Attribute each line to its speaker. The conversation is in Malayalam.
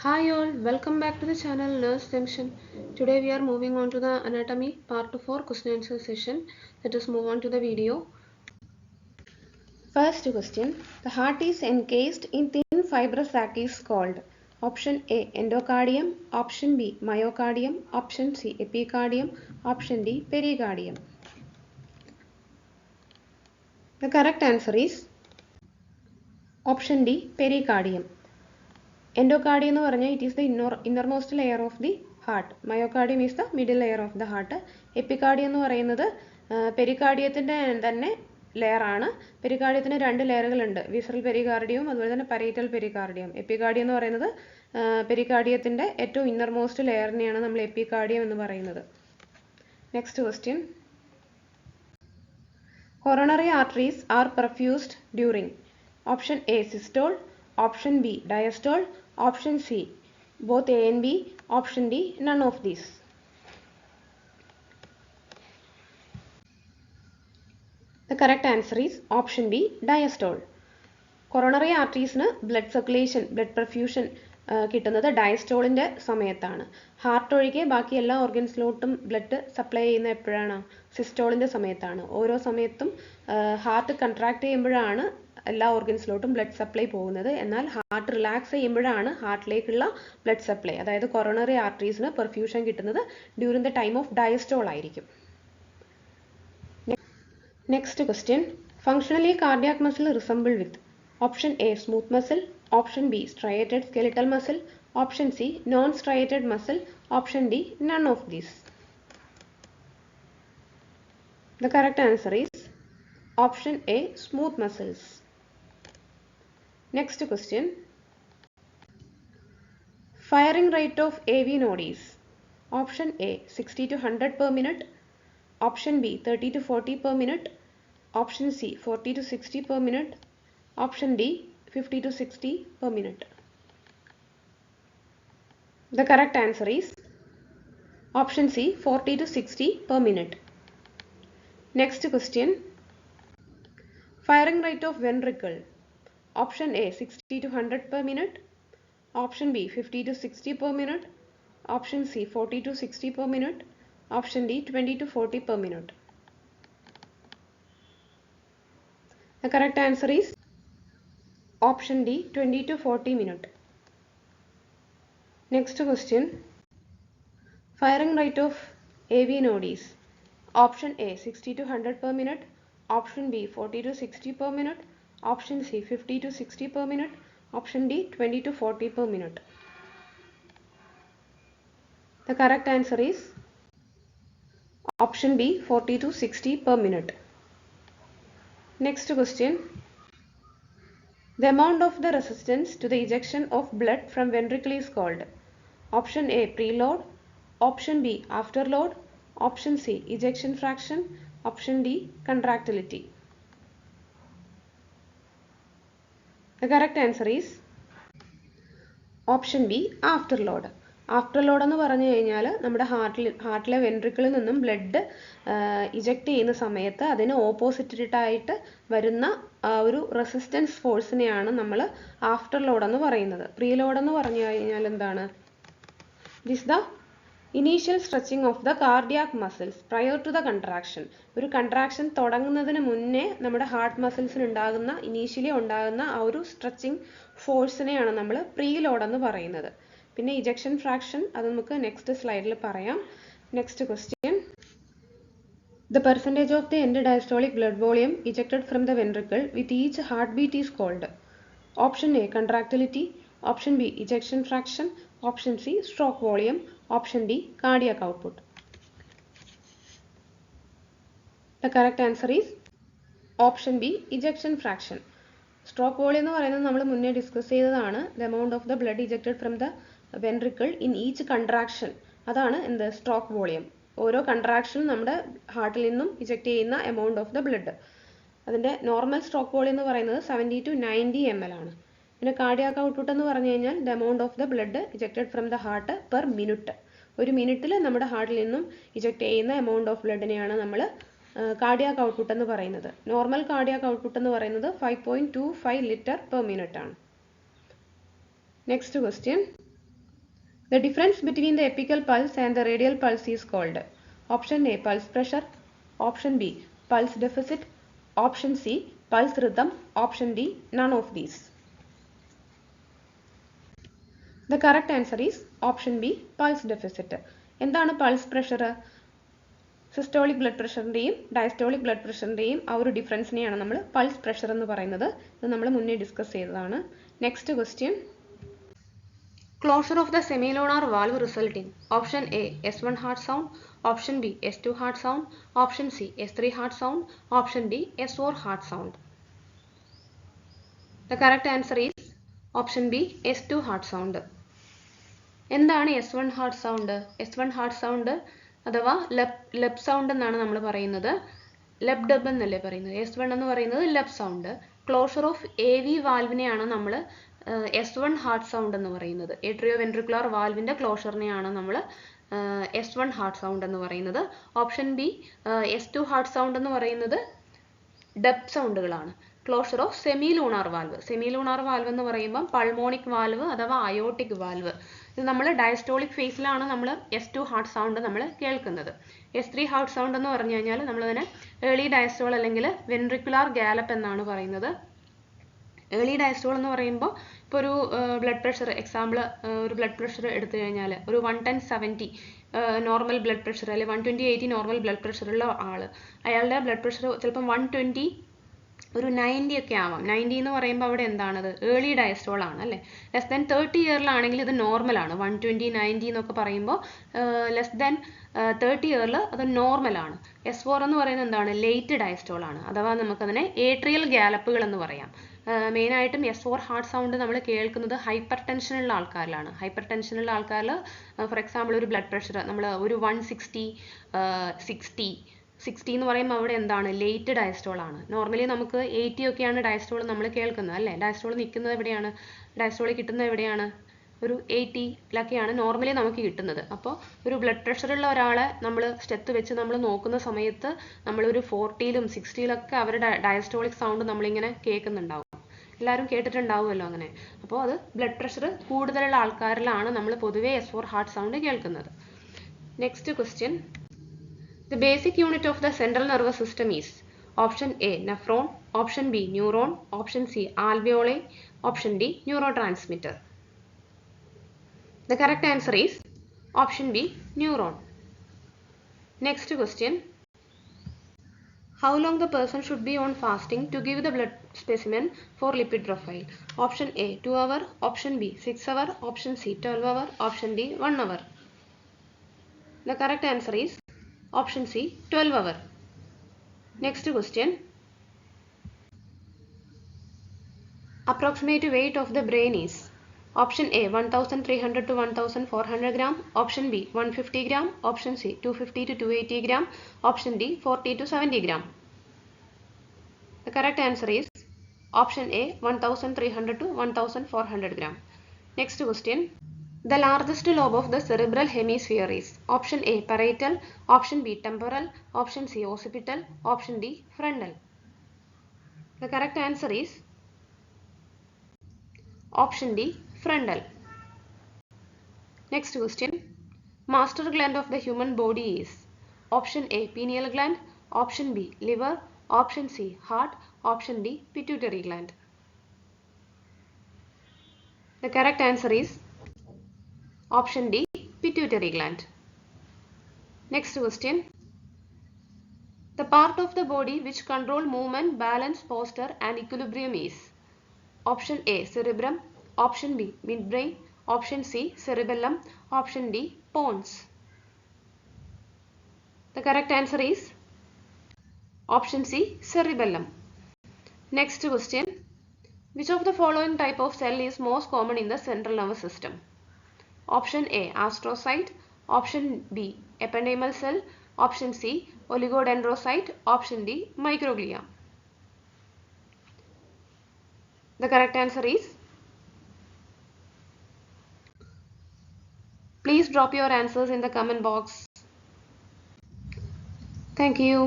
Speaker 1: Hi all, welcome back to the channel Nurse Junction. Today we are moving on to the anatomy part 4 question answer session. Let us move on to the video. First question, the heart is encased in thin fibrous sac is called option A endocardium, option B myocardium, option C epicardium, option D pericardium. The correct answer is option D pericardium. Endocardium എന്ന് പറഞ്ഞാൽ it is the innermost layer of the heart. Myocardium is the middle layer of the heart. Epicardium എന്ന് പറയുന്നത് പെരികാർഡിയത്തിൻ്റെ തന്നെ ലെയർ ആണ്. പെരികാർഡിയത്തിന് രണ്ട് ലെയറുകളുണ്ട്, വിസറൽ പെരികാർഡിയവും അതുപോലെ തന്നെ പരേറ്റൽ പെരികാർഡിയം. എപ്പികാർഡിയം എന്ന് പറയുന്നത് പെരികാർഡിയത്തിൻ്റെ ഏറ്റവും ഇന്നർമോസ്റ്റ് ലെയറിനെയാണ് നമ്മൾ എപ്പികാർഡിയം എന്ന് പറയുന്നത്. Next question, coronary arteries are perfused during option A systole, option B diastole, option C both A and B, option D none of these. The correct answer is option B diastole. Coronary arteries blood circulation, blood perfusion കിട്ടുന്നത് ഡയസ്റ്റോളിൻ്റെ സമയത്താണ്. ഹാർട്ട് ഒഴികെ ബാക്കി എല്ലാ ഓർഗൻസിലോട്ടും ബ്ലഡ് സപ്ലൈ ചെയ്യുന്ന എപ്പോഴാണ്? സിസ്റ്റോളിൻ്റെ സമയത്താണ്. ഓരോ സമയത്തും ഹാർട്ട് കൺട്രാക്ട് ചെയ്യുമ്പോഴാണ് എല്ലാ ഓർഗൻസിലോട്ടും ബ്ലഡ് സപ്ലൈ പോകുന്നത്. എന്നാൽ ഹാർട്ട് റിലാക്സ് ചെയ്യുമ്പോഴാണ് ഹാർട്ടിലേക്കുള്ള ബ്ലഡ് സപ്ലൈ, അതായത് കൊറോണറി ആർട്ടറീസിന് പെർഫ്യൂഷൻ കിട്ടുന്നത് during the time of diastole ആയിരിക്കും. Next question, functionally cardiac muscle resemble with option A smooth muscle, option B striated skeletal muscle, option C non-striated muscle, option D none of these. The correct answer is option A smooth muscles. Next question, firing rate of AV node is option A 60 to 100 per minute, option B 30 to 40 per minute, option C 40 to 60 per minute, option D 50 to 60 per minute. The correct answer is option C 40 to 60 per minute. Next question, firing rate of ventricle option A 60 to 100 per minute, option B 50 to 60 per minute, option C 40 to 60 per minute, option D 20 to 40 per minute. The correct answer is option D 20 to 40 minute. Next question, firing rate of AV node is option A 60 to 100 per minute, option B 40 to 60 per minute, option C 50 to 60 per minute, option D 20 to 40 per minute. The correct answer is option B 40 to 60 per minute. Next question, the amount of the resistance to the ejection of blood from ventricle is called option A preload, option B afterload, option C ejection fraction, option D contractility. The correct answer is option B afterload. ആഫ്റ്റർലോഡ് എന്ന് പറഞ്ഞു കഴിഞ്ഞാൽ നമ്മുടെ ഹാർട്ടിലെ വെൻട്രിക്കിളിൽ നിന്നും ബ്ലഡ് ഇജക്റ്റ് ചെയ്യുന്ന സമയത്ത് അതിന് ഓപ്പോസിറ്റായിട്ട് വരുന്ന ഒരു റെസിസ്റ്റൻസ് ഫോഴ്സിനെയാണ് നമ്മൾ ആഫ്റ്റർലോഡ് എന്ന് പറയുന്നത്. പ്രീലോഡ് എന്ന് പറഞ്ഞു കഴിഞ്ഞാൽ എന്താണ്? This the initial stretching of the cardiac muscles prior to the contraction. ഒരു കൺട്രാക്ഷൻ തുടങ്ങുന്നതിന് മുന്നേ നമ്മുടെ ഹാർട്ട് മസിൽസിന് ഇനീഷ്യലി ഉണ്ടാകുന്ന ആ ഒരു സ്ട്രെച്ചിങ് ഫോഴ്സിനെയാണ് നമ്മൾ പ്രീലോഡ് എന്ന് പറയുന്നത്. പിന്നെ ഇജക്ഷൻ ഫ്രാക്ഷൻ അത് നമുക്ക് നെക്സ്റ്റ് സ്ലൈഡിൽ പറയാം. Next question, the percentage of the end diastolic blood volume ejected from the ventricle with each heart beat is called option A contractility, option B ejection fraction, option C stroke volume, option D cardiac output. The correct answer is option B ejection fraction. Stroke volume എന്ന് പറയുന്നത് നമ്മൾ മുന്നേ ഡിസ്കസ് ചെയ്തതാണ്. The amount of the blood ejected from the ventricle in each contraction, അതാണ് എന്ത് സ്ട്രോക്ക് വോളിയം. ഓരോ കൺട്രാക്ഷനും നമ്മുടെ ഹാർട്ടിൽ നിന്നും ഇജക്റ്റ് ചെയ്യുന്ന എമൗണ്ട് ഓഫ് ദ ബ്ലഡ്. അതിൻ്റെ നോർമൽ സ്ട്രോക്ക് വോളിയം എന്ന് പറയുന്നത് 70 to 90 ml ആണ്. പിന്നെ കാർഡിയാക് ഔട്ട്പുട്ട് എന്ന് പറഞ്ഞു കഴിഞ്ഞാൽ the amount of the blood ejected from the heart per minute. ഒരു മിനിറ്റിൽ നമ്മുടെ ഹാർട്ടിൽ നിന്നും ഇജക്റ്റ് ചെയ്യുന്ന എമൗണ്ട് ഓഫ് ബ്ലഡിനെയാണ് നമ്മൾ കാർഡിയാക് ഔട്ട്പുട്ട് എന്ന് പറയുന്നത്. നോർമൽ കാർഡിയാക് ഔട്ട്പുട്ട് എന്ന് പറയുന്നത് 5.25 ലിറ്റർ പെർ മിനിറ്റ് ആണ്. Next question, The difference between the apical pulse and the radial pulse is called option A pulse pressure, option B pulse deficit, option C pulse rhythm, option D none of these. The correct answer is option B pulse deficit. എന്താണ് പൾസ് പ്രഷർ? സിസ്റ്റോളിക് ബ്ലഡ് പ്രഷറിൻ്റെയും ഡയസ്റ്റോളിക് ബ്ലഡ് പ്രഷറിൻ്റെയും ആ ഒരു ഡിഫറൻസിനെയാണ് നമ്മൾ പൾസ് പ്രഷർ എന്ന് പറയുന്നത്. ഇത് നമ്മൾ മുന്നേ ഡിസ്കസ് ചെയ്തതാണ്. Next question. Closure of the semilunar valve resulting option A S1 heart sound, option B S2 heart sound, option C S3 heart sound, option D S4 heart sound. The correct answer is option B S2 heart sound. എന്താണ് S1 heart sound? S1 heart sound അഥവാ ലെബ് സൗണ്ട് എന്നാണ് നമ്മൾ പറയുന്നത്. ലെബ് ഡബ് എന്നല്ലേ പറയുന്നത്. S1 എന്ന് പറയുന്നത് ലെബ് സൗണ്ട്. ക്ലോഷർ ഓഫ് AV വാൽവിനെയാണ് നമ്മൾ S1 ഹാർട്ട് സൗണ്ട് എന്ന് പറയുന്നത്. ഏട്രിയോ വെൻട്രിക്കുലർ വാൽവിന്റെ ക്ലോഷറിനെയാണ് നമ്മൾ S1 ഹാർട്ട് സൗണ്ട് എന്ന് പറയുന്നത്. Option B S2 heart sound എന്ന് പറയുന്നത് ഡബ് സൗണ്ടുകളാണ്. Closure of semilunar valve. Semilunar valve എന്ന് പറയുമ്പോൾ പൾമോണിക് വാൽവ് അഥവാ അയോട്ടിക് വാൽവ്. ഇത് നമ്മൾ ഡയസ്റ്റോളിക് ഫേസിലാണ് നമ്മൾ S2 ഹാർട്ട് സൗണ്ട് നമ്മൾ കേൾക്കുന്നത്. S3 ഹാർട്ട് സൗണ്ട് എന്ന് പറഞ്ഞു കഴിഞ്ഞാൽ നമ്മളതിനെ ഏർലി ഡയസ്റ്റോൾ അല്ലെങ്കിൽ വെൻട്രിക്കുലാർ ഗാലപ്പ് എന്നാണ് പറയുന്നത്. ഏർലി ഡയസ്റ്റോൾ എന്ന് പറയുമ്പോൾ ഇപ്പോൾ ഒരു ബ്ലഡ് പ്രഷർ എക്സാമ്പിൾ ഒരു ബ്ലഡ് പ്രഷർ എടുത്തു കഴിഞ്ഞാൽ ഒരു 110/70 നോർമൽ ബ്ലഡ് പ്രഷർ അല്ലെങ്കിൽ 120/80 നോർമൽ ബ്ലഡ് പ്രഷറുള്ള ആള്, അയാളുടെ ബ്ലഡ് പ്രഷർ ചിലപ്പം 120 ഒരു 90 ഒക്കെ ആവാം. 90 എന്ന് പറയുമ്പോൾ അവിടെ എന്താണത്? ഏർലി ഡയസ്റ്റോൾ ആണ് അല്ലേ. ലെസ് ദാൻ 30 ഇയറിലാണെങ്കിൽ ഇത് നോർമൽ ആണ്. 120 90 എന്നൊക്കെ പറയുമ്പോൾ ലെസ് ദാൻ 30 ഇയറിൽ അത് നോർമൽ ആണ്. S4 എന്ന് പറയുന്നത് എന്താണ്? ലേറ്റ് ഡയസ്റ്റോൾ ആണ്. അഥവാ നമുക്കതിനെ ഏട്രിയൽ ഗാലപ്പുകൾ എന്ന് പറയാം. മെയിനായിട്ടും S4 ഹാർട്ട് സൗണ്ട് നമ്മൾ കേൾക്കുന്നത് ഹൈപ്പർ ടെൻഷനുള്ള ആൾക്കാരിലാണ്. ഹൈപ്പർ ടെൻഷനുള്ള ആൾക്കാരിൽ ഫോർ എക്സാമ്പിൾ ഒരു ബ്ലഡ് പ്രഷർ നമ്മൾ ഒരു 160 60 എന്ന് പറയുമ്പോൾ അവിടെ എന്താണ്? ലേറ്റ് ഡയസ്റ്റോൾ ആണ്. നോർമലി നമുക്ക് 80 ഒക്കെയാണ് ഡയസ്റ്റോൾ നമ്മൾ കേൾക്കുന്നത് അല്ലേ. ഡയസ്റ്റോൾ നിൽക്കുന്നത് എവിടെയാണ്? ഡയസ്റ്റോൾ കിട്ടുന്നത് എവിടെയാണ്? ഒരു 80-ലൊക്കെയാണ് നോർമലി നമുക്ക് കിട്ടുന്നത്. അപ്പോൾ ഒരു ബ്ലഡ് പ്രഷറുള്ള ഒരാളെ നമ്മൾ സ്റ്റെത്ത് വെച്ച് നമ്മൾ നോക്കുന്ന സമയത്ത് നമ്മളൊരു 40-ലും 60-ലൊക്കെ അവരുടെ ഡയസ്റ്റോളിക് സൗണ്ട് നമ്മളിങ്ങനെ കേൾക്കുന്നുണ്ടാവും. എല്ലാവരും കേട്ടിട്ടുണ്ടാവുമല്ലോ അങ്ങനെ. അപ്പോൾ അത് ബ്ലഡ് പ്രഷർ കൂടുതലുള്ള ആൾക്കാരിലാണ് നമ്മൾ പൊതുവേ S4 ഹാർട്ട് സൗണ്ട് കേൾക്കുന്നത്. Next question. The basic unit of the central nervous system is option A nephron, option B neuron, option C alveoli, option D neurotransmitter. The correct answer is option B neuron. Next question. How long the person should be on fasting to give the blood specimen for lipid profile? Option A 2 hour, option B 6 hour, option C 12 hour, option D 1 hour. The correct answer is option C 12 hour. Next question. Approximate weight of the brain is option A 1300 to 1400 gram, option B 150 gram, option C 250 to 280 gram, option D 40 to 70 gram. The correct answer is option A 1300 to 1400 gram. Next question. The largest lobe of the cerebral hemisphere is option A parietal, option B temporal, option C occipital, option D frontal. The correct answer is option D frontal. Next question. Master gland of the human body is option A pineal gland, option B liver, option C heart, option D pituitary gland. The correct answer is option D pituitary gland. Next question. The part of the body which control movement, balance, posture and equilibrium is option A cerebrum, option B midbrain, option C cerebellum, option D pons. The correct answer is option C cerebellum. Next question. Which of the following type of cell is most common in the central nervous system? Option A astrocyte, option B ependymal cell, option C oligodendrocyte, option D microglia. The correct answer is, please drop your answers in the comment box. Thank you.